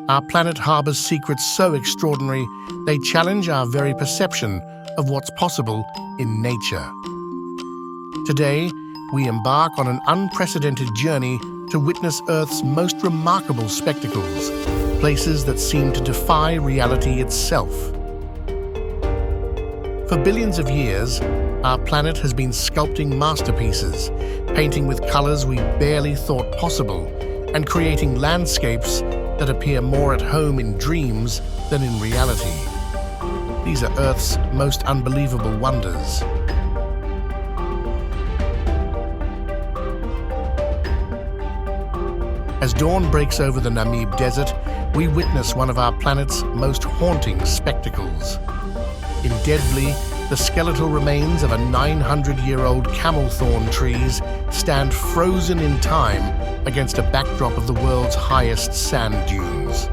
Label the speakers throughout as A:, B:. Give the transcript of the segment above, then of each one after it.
A: Our planet harbors secrets so extraordinary, they challenge our very perception of what's possible in nature. Today, we embark on an unprecedented journey to witness Earth's most remarkable spectacles, places that seem to defy reality itself. For billions of years, our planet has been sculpting masterpieces, painting with colors we barely thought possible, and creating landscapes that appear more at home in dreams than in reality. These are Earth's most unbelievable wonders. As dawn breaks over the Namib desert, we witness one of our planet's most haunting spectacles. In Deadvlei, the skeletal remains of a 900-year-old camel thorn trees stand frozen in time against a backdrop of the world's highest sand dunes.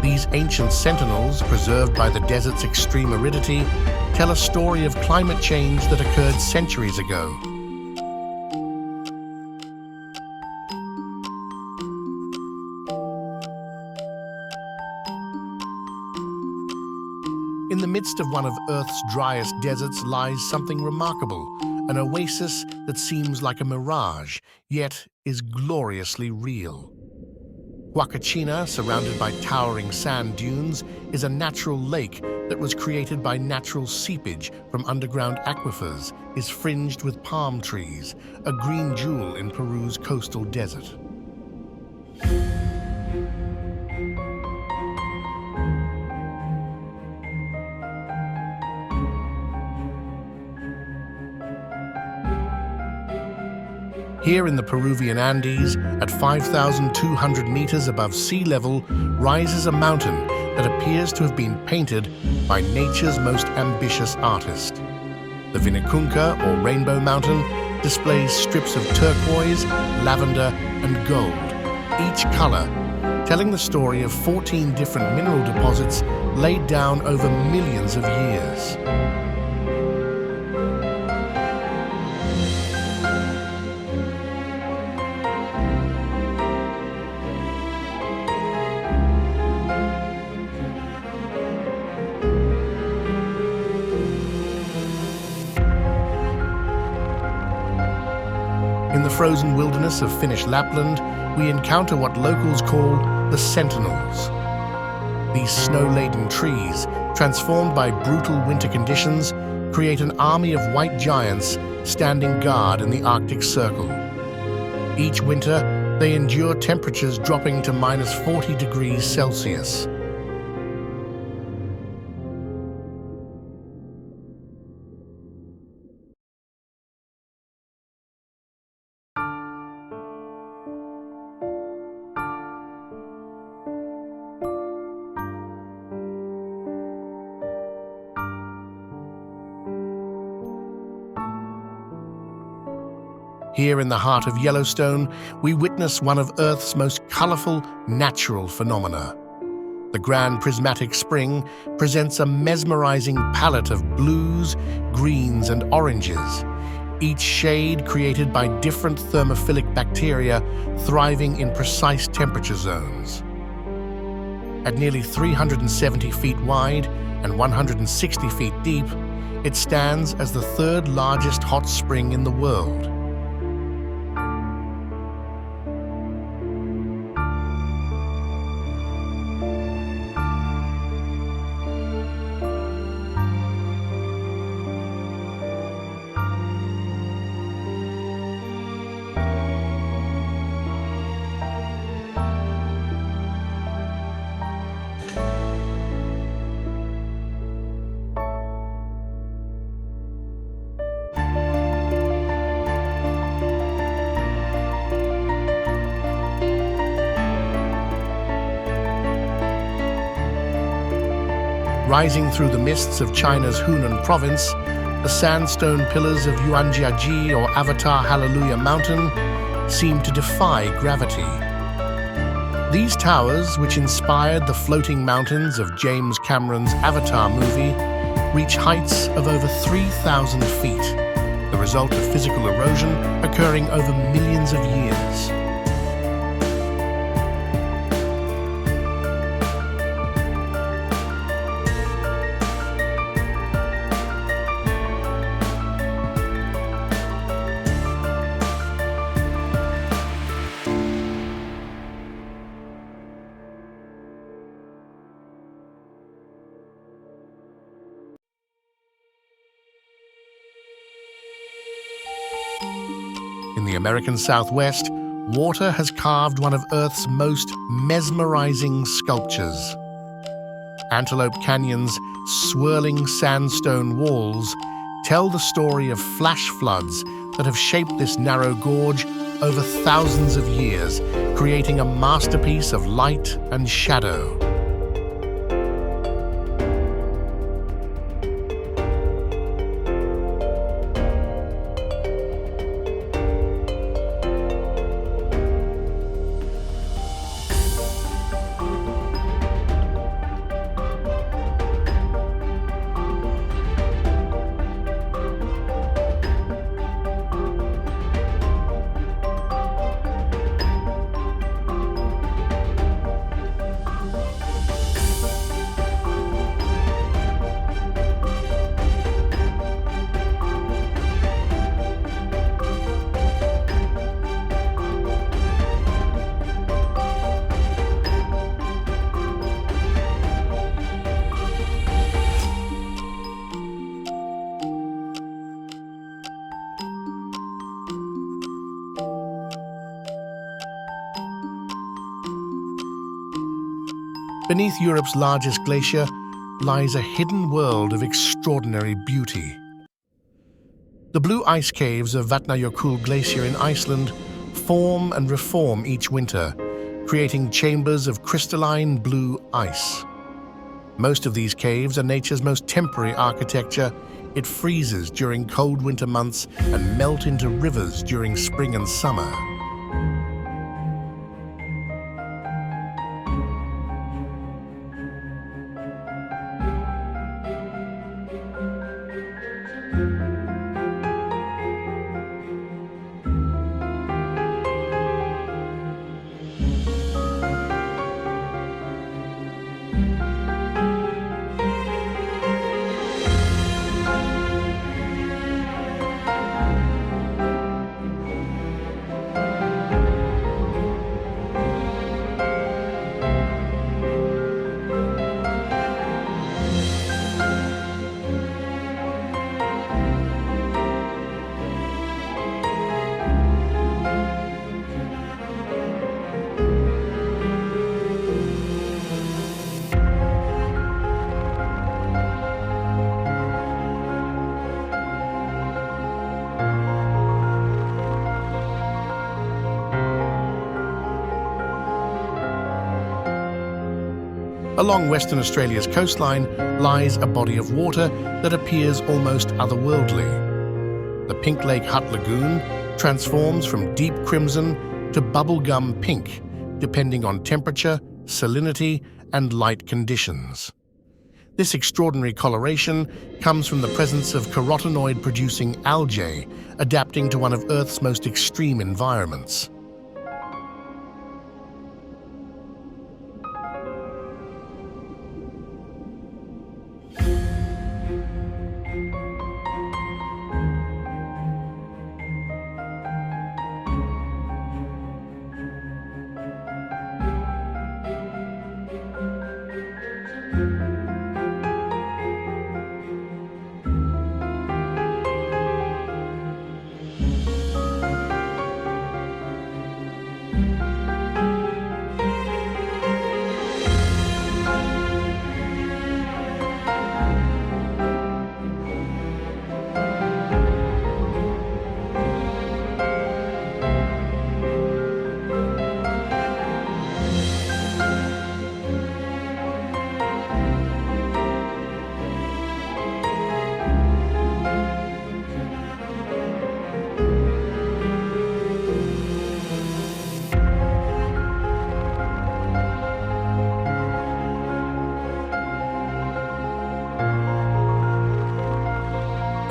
A: These ancient sentinels, preserved by the desert's extreme aridity, tell a story of climate change that occurred centuries ago. In the midst of one of Earth's driest deserts lies something remarkable, an oasis that seems like a mirage, yet is gloriously real. Huacachina, surrounded by towering sand dunes, is a natural lake that was created by natural seepage from underground aquifers, is fringed with palm trees, a green jewel in Peru's coastal desert. Here in the Peruvian Andes, at 5,200 meters above sea level, rises a mountain that appears to have been painted by nature's most ambitious artist. The Vinicunca, or Rainbow Mountain, displays strips of turquoise, lavender, and gold, each color telling the story of 14 different mineral deposits laid down over millions of years. In the frozen wilderness of Finnish Lapland, we encounter what locals call the sentinels. These snow-laden trees, transformed by brutal winter conditions, create an army of white giants standing guard in the Arctic Circle. Each winter, they endure temperatures dropping to minus 40 degrees Celsius. Here in the heart of Yellowstone, we witness one of Earth's most colorful natural phenomena. The Grand Prismatic Spring presents a mesmerizing palette of blues, greens, and oranges, each shade created by different thermophilic bacteria thriving in precise temperature zones. At nearly 370 feet wide and 160 feet deep, it stands as the third largest hot spring in the world. Rising through the mists of China's Hunan province, the sandstone pillars of Yuanjiaji or Avatar Hallelujah Mountain seem to defy gravity. These towers, which inspired the floating mountains of James Cameron's Avatar movie, reach heights of over 3,000 feet, the result of physical erosion occurring over millions of years. In the American Southwest, water has carved one of Earth's most mesmerizing sculptures. Antelope Canyon's swirling sandstone walls tell the story of flash floods that have shaped this narrow gorge over thousands of years, creating a masterpiece of light and shadow. Beneath Europe's largest glacier lies a hidden world of extraordinary beauty. The blue ice caves of Vatnajökull Glacier in Iceland form and reform each winter, creating chambers of crystalline blue ice. Most of these caves are nature's most temporary architecture. It freezes during cold winter months and melt into rivers during spring and summer. Along Western Australia's coastline lies a body of water that appears almost otherworldly. The pink lake Hutt Lagoon transforms from deep crimson to bubblegum pink, depending on temperature, salinity, and light conditions. This extraordinary coloration comes from the presence of carotenoid-producing algae, adapting to one of Earth's most extreme environments.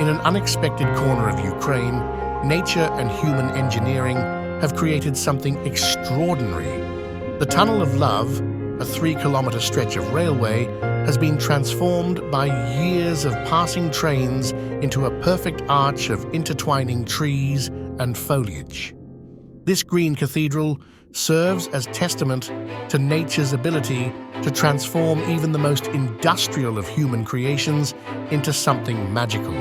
A: In an unexpected corner of Ukraine, nature and human engineering have created something extraordinary. The Tunnel of Love, a 3-kilometer stretch of railway, has been transformed by years of passing trains into a perfect arch of intertwining trees and foliage. This green cathedral serves as testament to nature's ability to transform even the most industrial of human creations into something magical.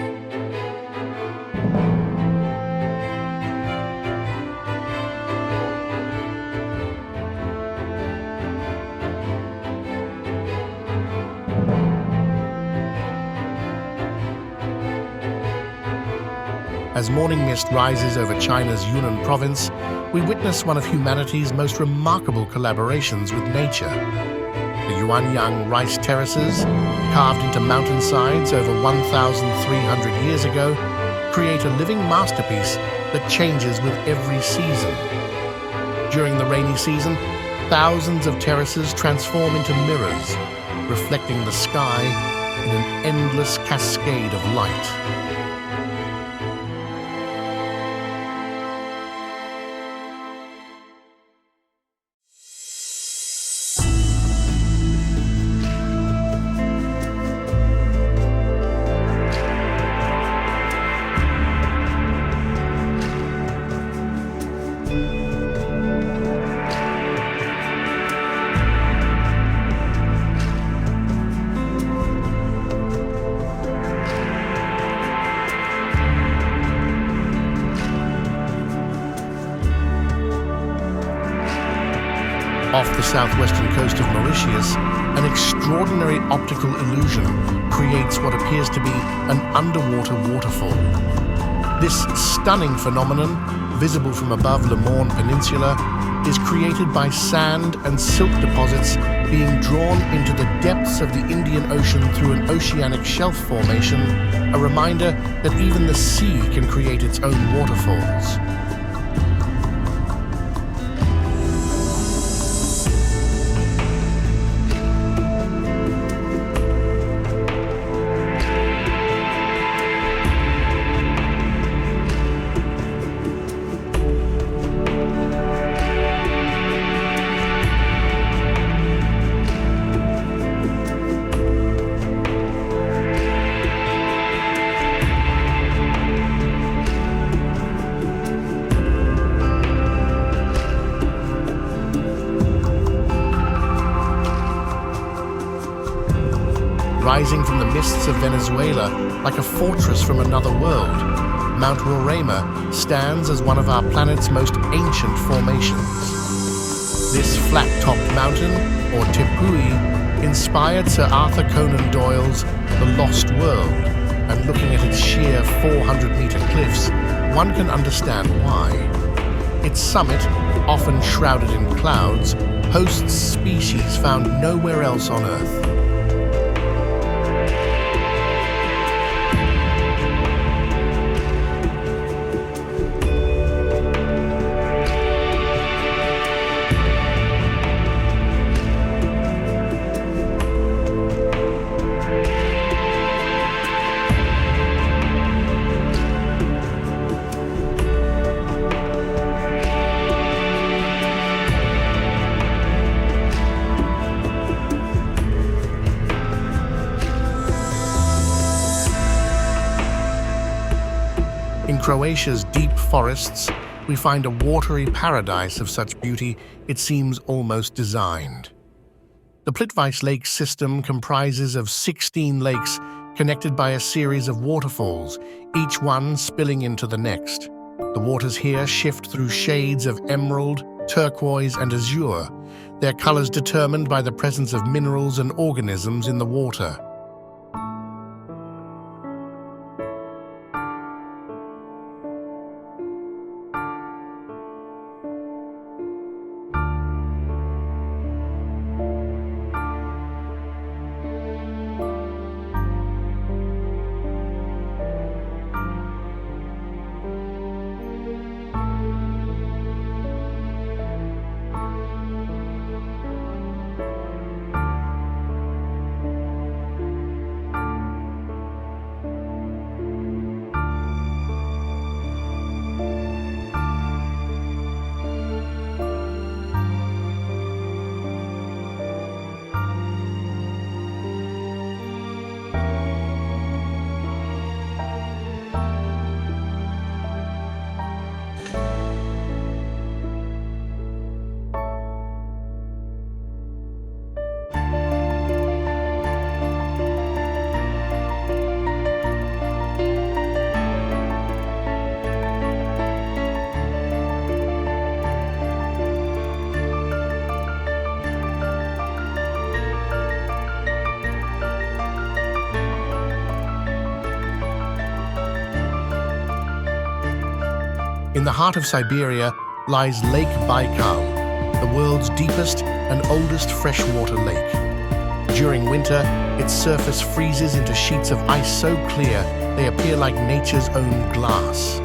A: As morning mist rises over China's Yunnan province, we witness one of humanity's most remarkable collaborations with nature. The Yuanyang rice terraces, carved into mountainsides over 1,300 years ago, create a living masterpiece that changes with every season. During the rainy season, thousands of terraces transform into mirrors, reflecting the sky in an endless cascade of light. Off the southwestern coast of Mauritius, an extraordinary optical illusion creates what appears to be an underwater waterfall. This stunning phenomenon, visible from above Le Morne Peninsula, is created by sand and silt deposits being drawn into the depths of the Indian Ocean through an oceanic shelf formation, a reminder that even the sea can create its own waterfalls. Rising from the mists of Venezuela like a fortress from another world, Mount Roraima stands as one of our planet's most ancient formations. This flat-topped mountain, or Tepui, inspired Sir Arthur Conan Doyle's The Lost World, and looking at its sheer 400-meter cliffs, one can understand why. Its summit, often shrouded in clouds, hosts species found nowhere else on Earth. In Croatia's deep forests, we find a watery paradise of such beauty it seems almost designed. The Plitvice Lakes system comprises of 16 lakes connected by a series of waterfalls, each one spilling into the next. The waters here shift through shades of emerald, turquoise, and azure, their colors determined by the presence of minerals and organisms in the water. In the heart of Siberia lies Lake Baikal, the world's deepest and oldest freshwater lake. During winter, its surface freezes into sheets of ice so clear they appear like nature's own glass.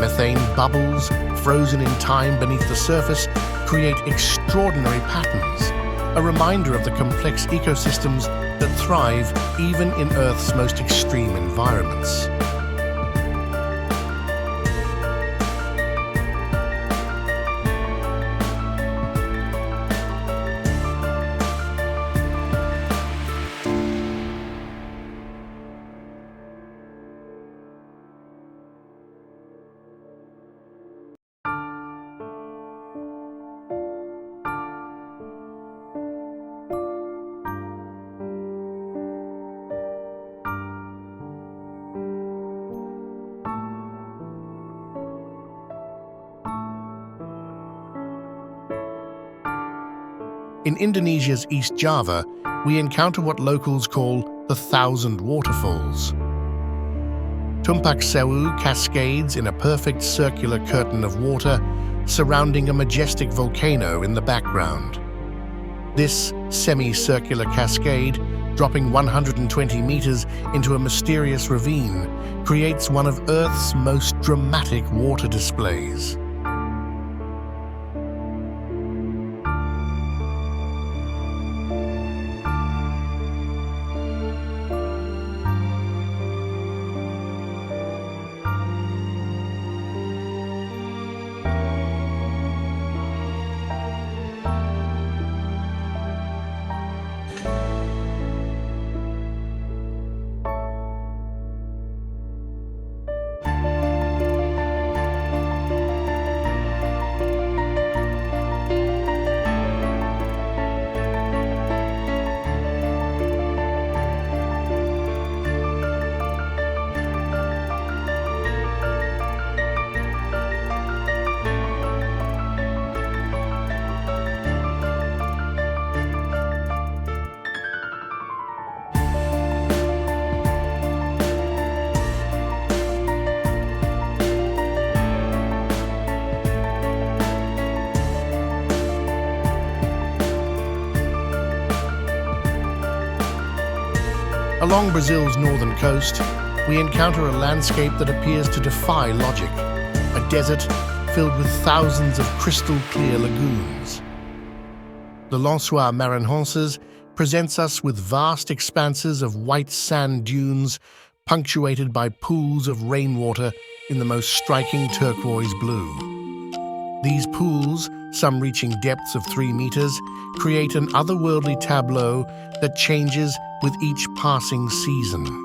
A: Methane bubbles, frozen in time beneath the surface, create extraordinary patterns, a reminder of the complex ecosystems that thrive even in Earth's most extreme environments. In Indonesia's East Java, we encounter what locals call the Thousand Waterfalls. Tumpak Sewu cascades in a perfect circular curtain of water surrounding a majestic volcano in the background. This semicircular cascade, dropping 120 meters into a mysterious ravine, creates one of Earth's most dramatic water displays. Along Brazil's northern coast, we encounter a landscape that appears to defy logic, a desert filled with thousands of crystal-clear lagoons. The Lençois Maranhenses presents us with vast expanses of white sand dunes punctuated by pools of rainwater in the most striking turquoise blue. These pools, some reaching depths of 3 meters, create an otherworldly tableau that changes with each passing season.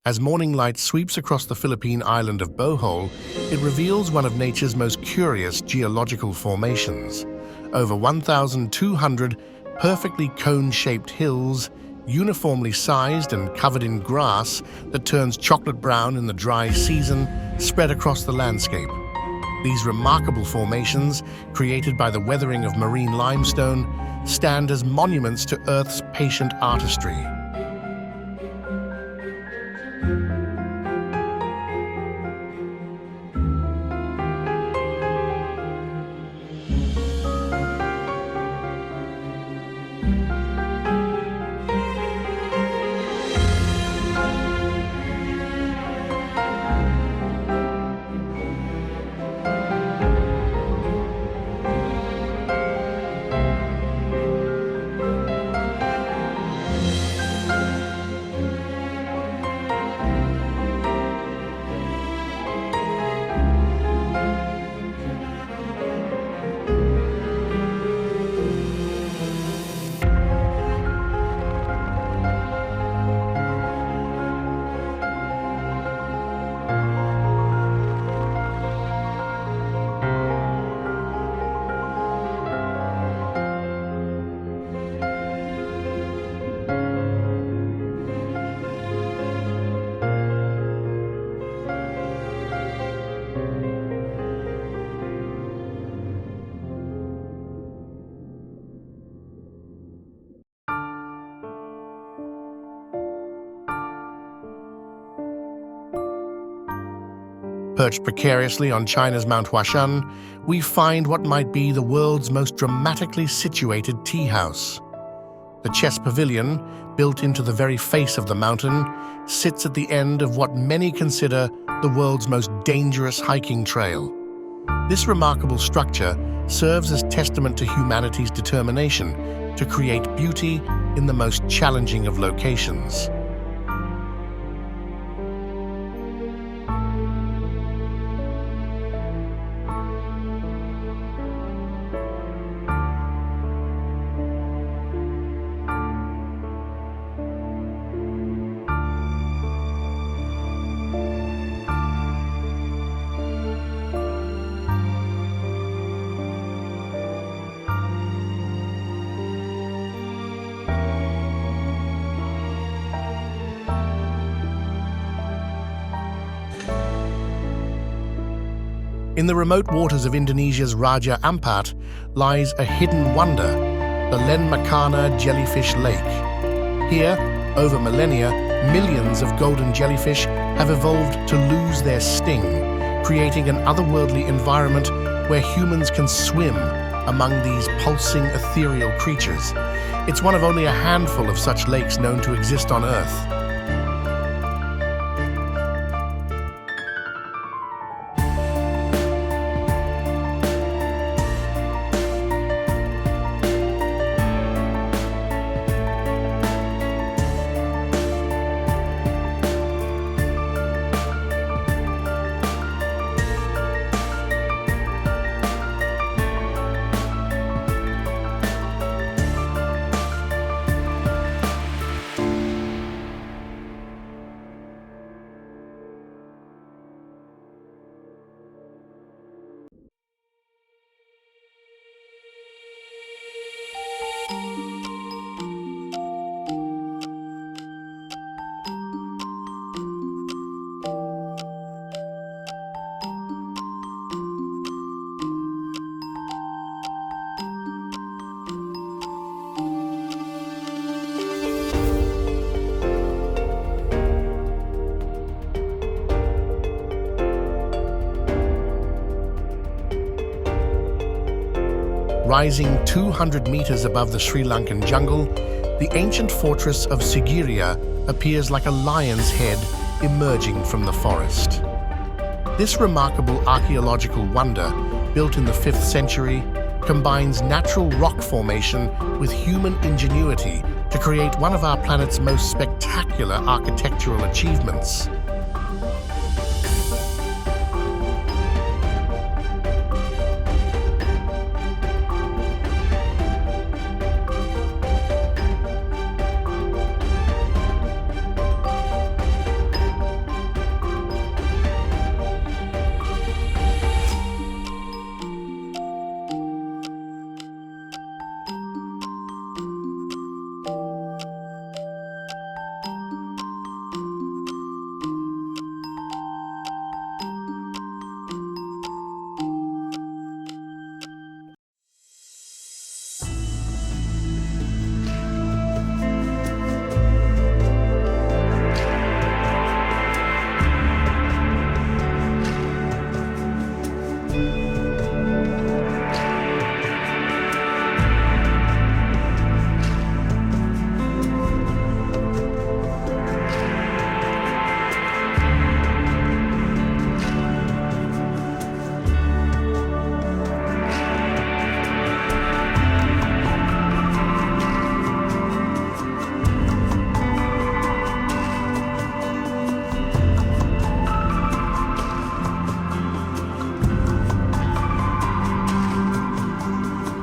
A: As morning light sweeps across the Philippine island of Bohol, it reveals one of nature's most curious geological formations. Over 1,200 perfectly cone-shaped hills, uniformly sized and covered in grass that turns chocolate brown in the dry season, spread across the landscape. These remarkable formations, created by the weathering of marine limestone, stand as monuments to Earth's patient artistry. Perched precariously on China's Mount Huashan, we find what might be the world's most dramatically situated tea house. The chess pavilion, built into the very face of the mountain, sits at the end of what many consider the world's most dangerous hiking trail. This remarkable structure serves as testament to humanity's determination to create beauty in the most challenging of locations. In the remote waters of Indonesia's Raja Ampat lies a hidden wonder, the Lenmakana Jellyfish Lake. Here, over millennia, millions of golden jellyfish have evolved to lose their sting, creating an otherworldly environment where humans can swim among these pulsing ethereal creatures. It's one of only a handful of such lakes known to exist on Earth. Rising 200 meters above the Sri Lankan jungle, the ancient fortress of Sigiriya appears like a lion's head emerging from the forest. This remarkable archaeological wonder, built in the 5th century, combines natural rock formation with human ingenuity to create one of our planet's most spectacular architectural achievements.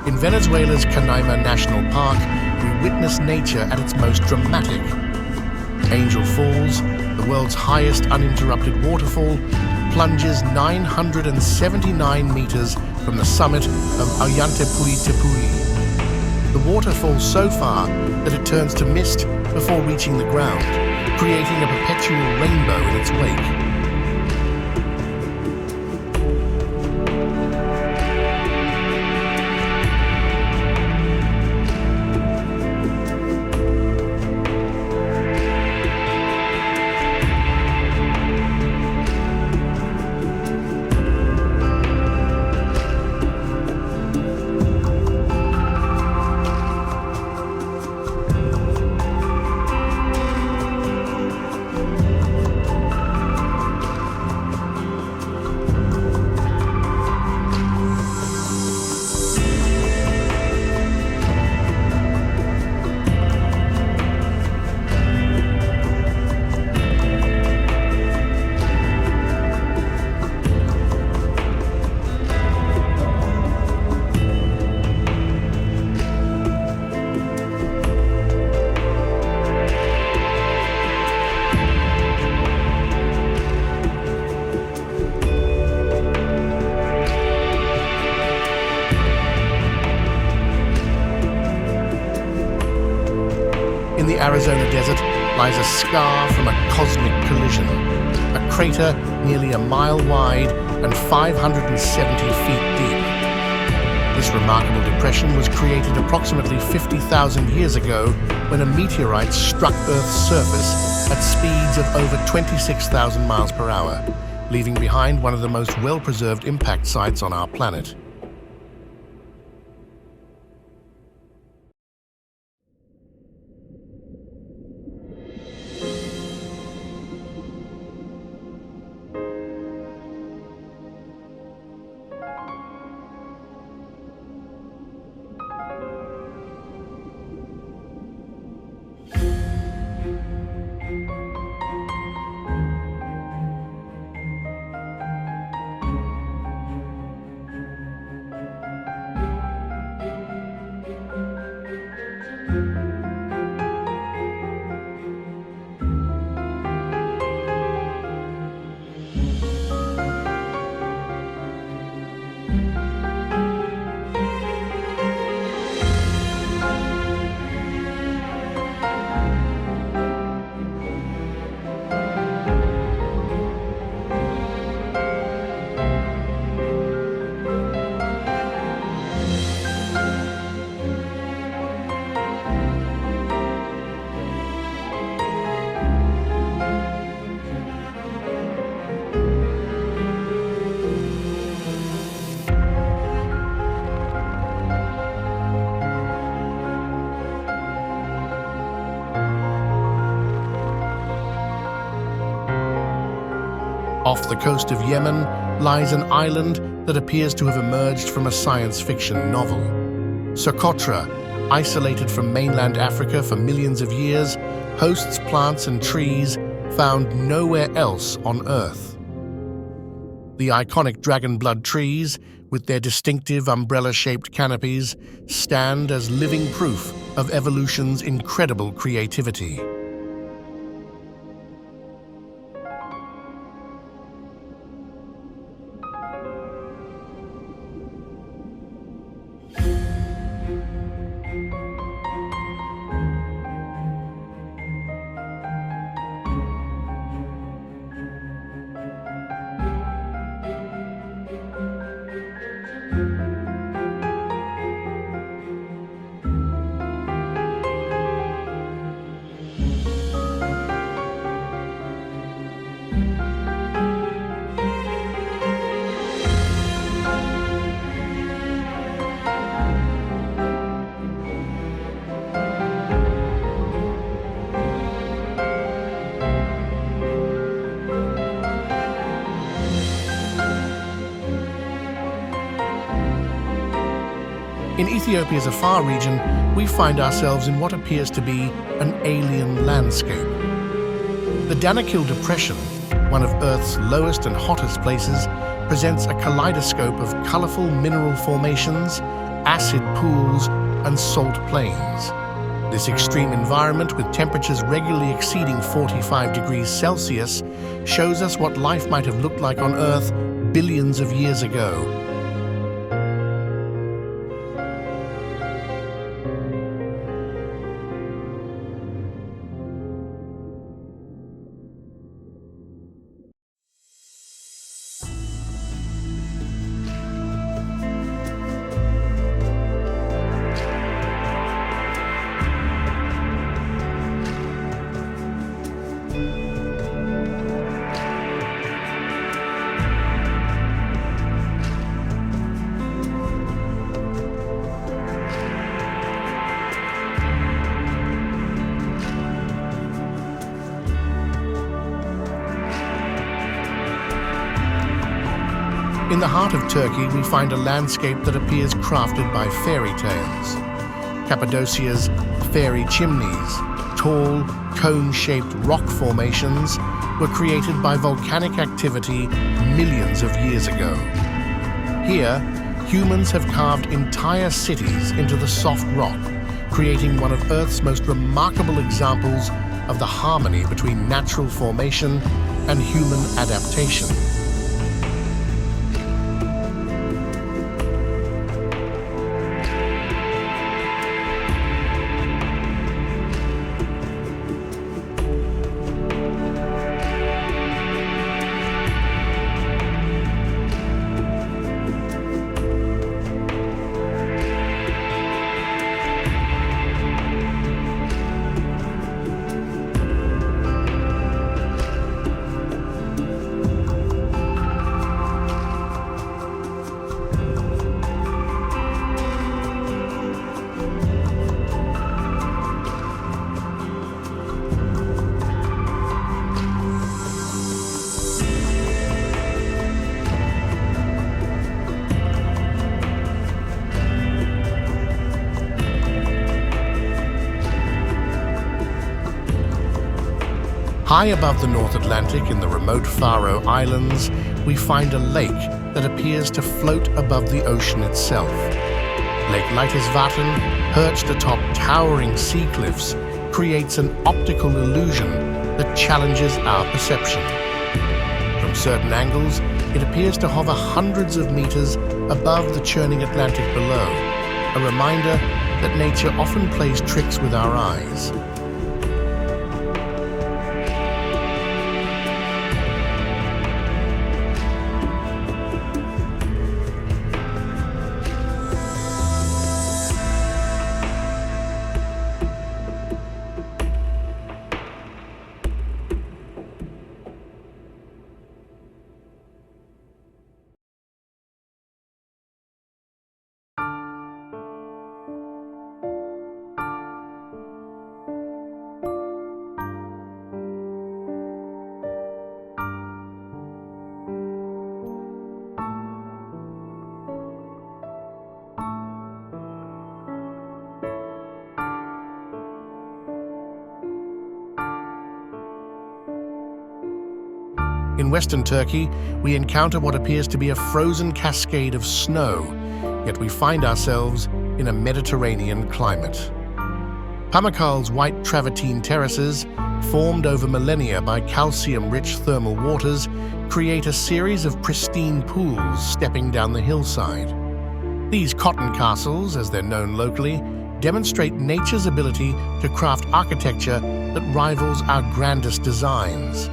A: In Venezuela's Canaima National Park, we witness nature at its most dramatic. Angel Falls, the world's highest uninterrupted waterfall, plunges 979 meters from the summit of Ollantaytambo. The water falls so far that it turns to mist before reaching the ground, creating a perpetual rainbow in its wake. the Arizona desert lies a scar from a cosmic collision, a crater nearly a mile wide and 570 feet deep. This remarkable depression was created approximately 50,000 years ago when a meteorite struck Earth's surface at speeds of over 26,000 miles per hour, leaving behind one of the most well-preserved impact sites on our planet. Off the coast of Yemen lies an island that appears to have emerged from a science fiction novel. Socotra, isolated from mainland Africa for millions of years, hosts plants and trees found nowhere else on Earth. The iconic dragon blood trees, with their distinctive umbrella-shaped canopies, stand as living proof of evolution's incredible creativity. In Ethiopia's Afar region, we find ourselves in what appears to be an alien landscape. The Danakil Depression, one of Earth's lowest and hottest places, presents a kaleidoscope of colorful mineral formations, acid pools, and salt plains. This extreme environment, with temperatures regularly exceeding 45 degrees Celsius, shows us what life might have looked like on Earth billions of years ago. In the heart of Turkey, we find a landscape that appears crafted by fairy tales. Cappadocia's fairy chimneys, tall, cone-shaped rock formations, were created by volcanic activity millions of years ago. Here, humans have carved entire cities into the soft rock, creating one of Earth's most remarkable examples of the harmony between natural formation and human adaptation. High above the North Atlantic in the remote Faroe Islands, we find a lake that appears to float above the ocean itself. Lake Leitisvatn, perched atop towering sea cliffs, creates an optical illusion that challenges our perception. From certain angles, it appears to hover hundreds of meters above the churning Atlantic below, a reminder that nature often plays tricks with our eyes. In western Turkey, we encounter what appears to be a frozen cascade of snow, yet we find ourselves in a Mediterranean climate. Pamukkale's white travertine terraces, formed over millennia by calcium-rich thermal waters, create a series of pristine pools stepping down the hillside. These cotton castles, as they're known locally, demonstrate nature's ability to craft architecture that rivals our grandest designs.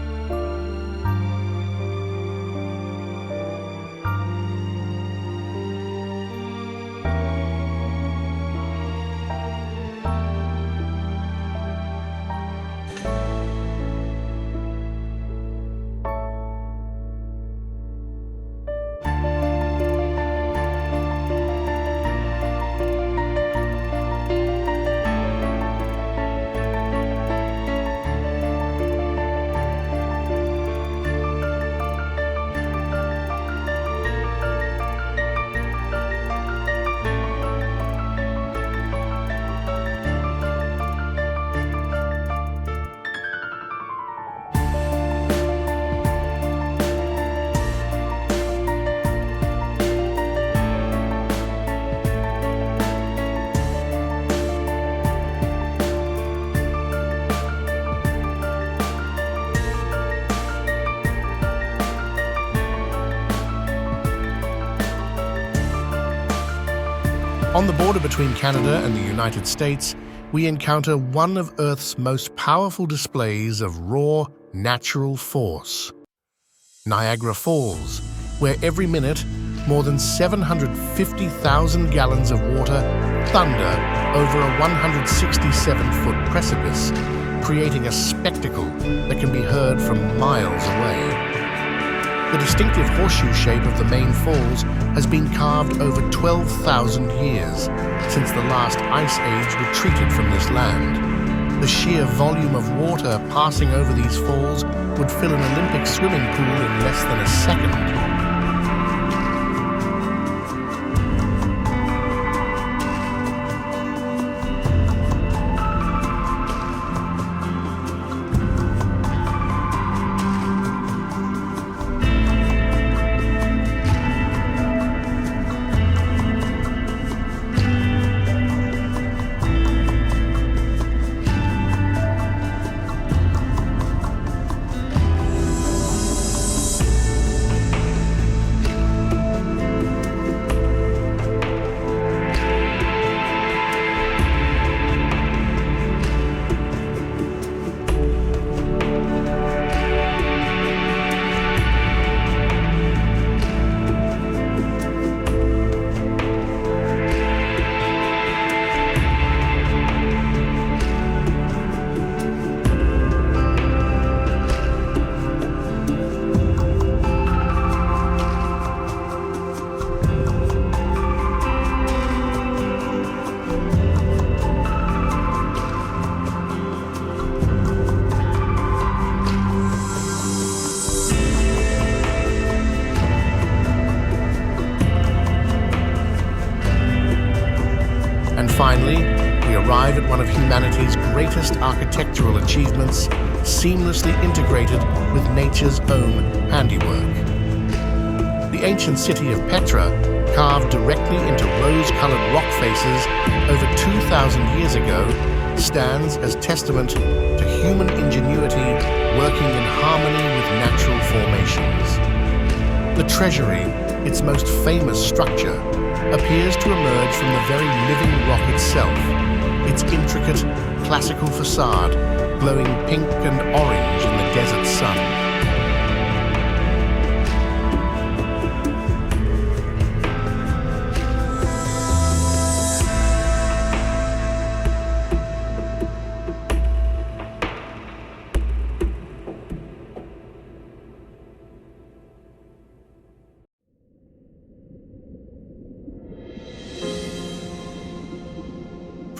A: On the border between Canada and the United States, we encounter one of Earth's most powerful displays of raw, natural force. Niagara Falls, where every minute, more than 750,000 gallons of water thunder over a 167-foot precipice, creating a spectacle that can be heard from miles away. The distinctive horseshoe shape of the main falls has been carved over 12,000 years since the last ice age retreated from this land. The sheer volume of water passing over these falls would fill an Olympic swimming pool in less than a second. Finally, we arrive at one of humanity's greatest architectural achievements, seamlessly integrated with nature's own handiwork. The ancient city of Petra, carved directly into rose-colored rock faces over 2,000 years ago, stands as testament to human ingenuity working in harmony with natural formations. The treasury, its most famous structure, appears to emerge from the very living rock itself, its intricate, classical facade glowing pink and orange in the desert sun.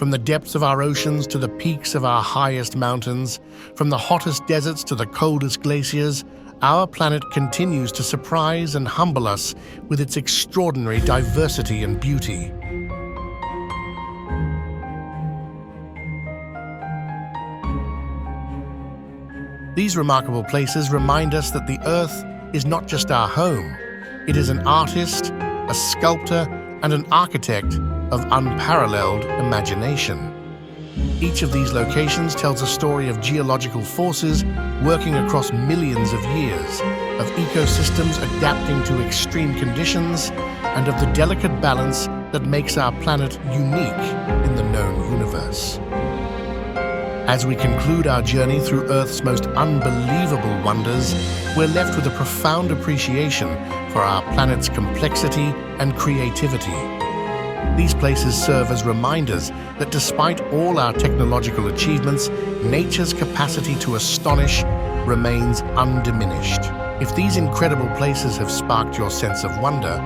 A: From the depths of our oceans to the peaks of our highest mountains, from the hottest deserts to the coldest glaciers, our planet continues to surprise and humble us with its extraordinary diversity and beauty. These remarkable places remind us that the Earth is not just our home. It is an artist, a sculptor, and an architect of unparalleled imagination. Each of these locations tells a story of geological forces working across millions of years, of ecosystems adapting to extreme conditions, and of the delicate balance that makes our planet unique in the known universe. As we conclude our journey through Earth's most unbelievable wonders, we're left with a profound appreciation for our planet's complexity and creativity. These places serve as reminders that despite all our technological achievements, nature's capacity to astonish remains undiminished. If these incredible places have sparked your sense of wonder,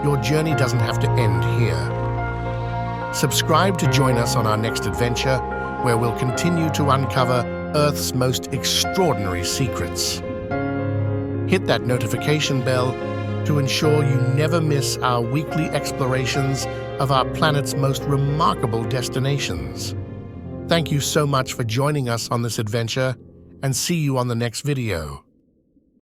A: your journey doesn't have to end here. Subscribe to join us on our next adventure, where we'll continue to uncover Earth's most extraordinary secrets. Hit that notification bell to ensure you never miss our weekly explorations of our planet's most remarkable destinations. Thank you so much for joining us on this adventure, and see you on the next video.